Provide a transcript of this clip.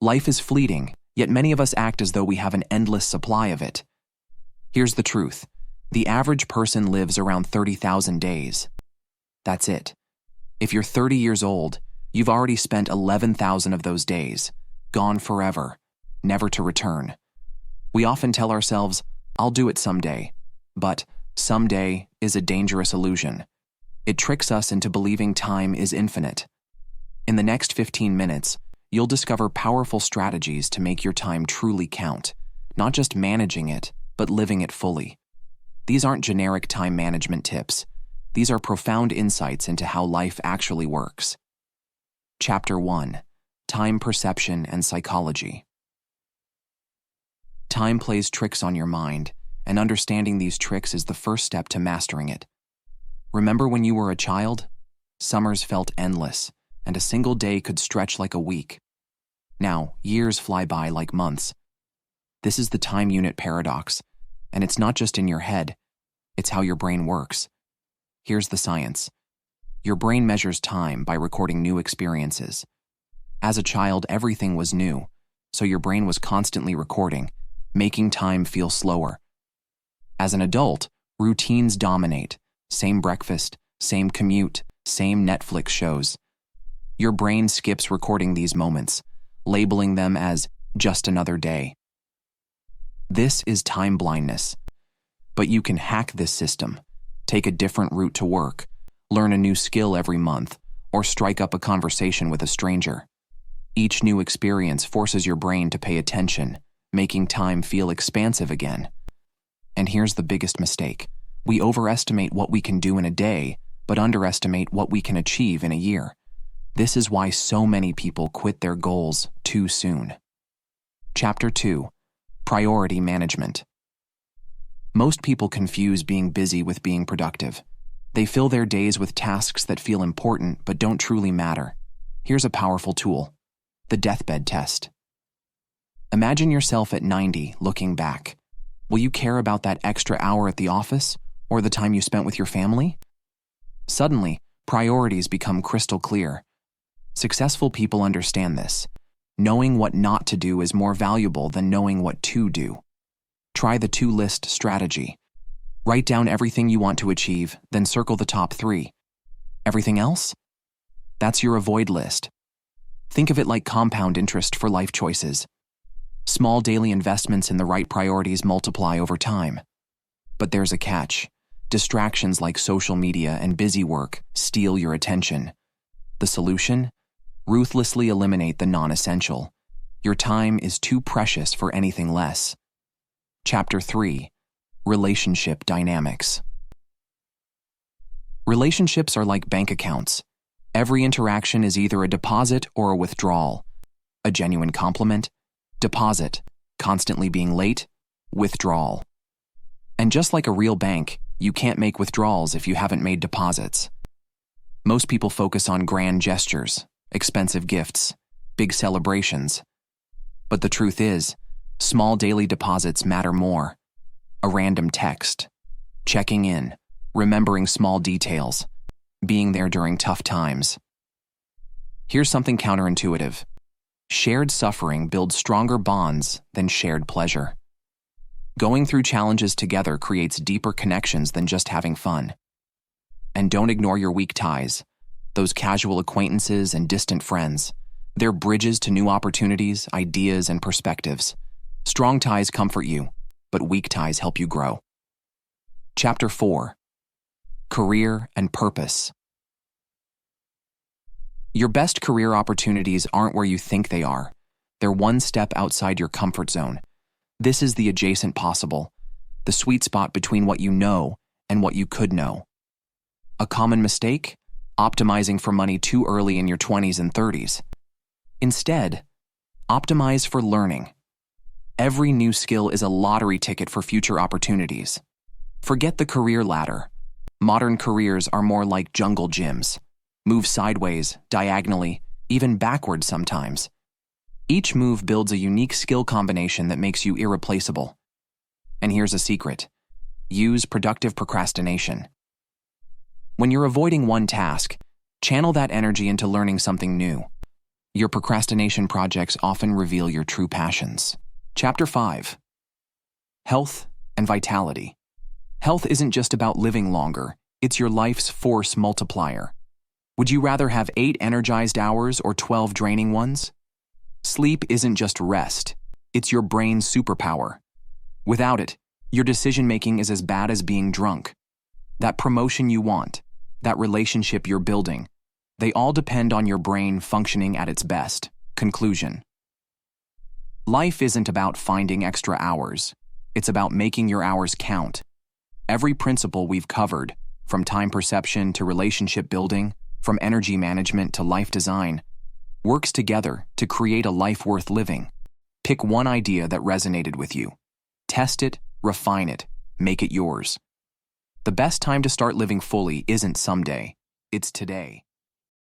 Life is fleeting, yet many of us act as though we have an endless supply of it. Here's the truth. The average person lives around 30,000 days. That's it. If you're 30 years old, you've already spent 11,000 of those days, gone forever, never to return. We often tell ourselves, I'll do it someday. But someday is a dangerous illusion. It tricks us into believing time is infinite. In the next 15 minutes, you'll discover powerful strategies to make your time truly count, not just managing it, but living it fully. These aren't generic time management tips. These are profound insights into how life actually works. Chapter 1: Time Perception and Psychology. Time plays tricks on your mind, and understanding these tricks is the first step to mastering it. Remember when you were a child? Summers felt endless, and a single day could stretch like a week. Now, years fly by like months. This is the time unit paradox, and it's not just in your head, it's how your brain works. Here's the science. Your brain measures time by recording new experiences. As a child, everything was new, so your brain was constantly recording, making time feel slower. As an adult, routines dominate. Same breakfast, same commute, same Netflix shows. Your brain skips recording these moments, labeling them as just another day. This is time blindness. But you can hack this system, take a different route to work, learn a new skill every month, or strike up a conversation with a stranger. Each new experience forces your brain to pay attention, making time feel expansive again. And here's the biggest mistake. We overestimate what we can do in a day, but underestimate what we can achieve in a year. This is why so many people quit their goals too soon. Chapter 2: Priority Management. Most people confuse being busy with being productive. They fill their days with tasks that feel important but don't truly matter. Here's a powerful tool: the deathbed test. Imagine yourself at 90 looking back. Will you care about that extra hour at the office or the time you spent with your family? Suddenly, priorities become crystal clear. Successful people understand this. Knowing what not to do is more valuable than knowing what to do. Try the two-list strategy. Write down everything you want to achieve, then circle the top 3. Everything else? That's your avoid list. Think of it like compound interest for life choices. Small daily investments in the right priorities multiply over time. But there's a catch. Distractions like social media and busy work steal your attention. The solution? Ruthlessly eliminate the non-essential. Your time is too precious for anything less. Chapter 3: Relationship Dynamics. Relationships are like bank accounts. Every interaction is either a deposit or a withdrawal. A genuine compliment, deposit. Constantly being late, withdrawal. And just like a real bank, you can't make withdrawals if you haven't made deposits. Most people focus on grand gestures, expensive gifts, big celebrations. But the truth is, small daily deposits matter more. A random text, checking in, remembering small details, being there during tough times. Here's something counterintuitive. Shared suffering builds stronger bonds than shared pleasure. Going through challenges together creates deeper connections than just having fun. And don't ignore your weak ties, those casual acquaintances and distant friends. They're bridges to new opportunities, ideas, and perspectives. Strong ties comfort you, but weak ties help you grow. Chapter 4: Career and Purpose. Your best career opportunities aren't where you think they are. They're one step outside your comfort zone. This is the adjacent possible, the sweet spot between what you know and what you could know. A common mistake? Optimizing for money too early in your 20s and 30s. Instead, optimize for learning. Every new skill is a lottery ticket for future opportunities. Forget the career ladder. Modern careers are more like jungle gyms. Move sideways, diagonally, even backwards sometimes. Each move builds a unique skill combination that makes you irreplaceable. And here's a secret. Use productive procrastination. When you're avoiding one task, channel that energy into learning something new. Your procrastination projects often reveal your true passions. Chapter 5. Health and Vitality. Health isn't just about living longer, it's your life's force multiplier. Would you rather have 8 energized hours or 12 draining ones? Sleep isn't just rest, it's your brain's superpower. Without it, your decision-making is as bad as being drunk. That promotion you want, that relationship you're building, they all depend on your brain functioning at its best. Conclusion. Life isn't about finding extra hours. It's about making your hours count. Every principle we've covered, from time perception to relationship building, from energy management to life design, works together to create a life worth living. Pick one idea that resonated with you. Test it, refine it, make it yours. The best time to start living fully isn't someday, it's today.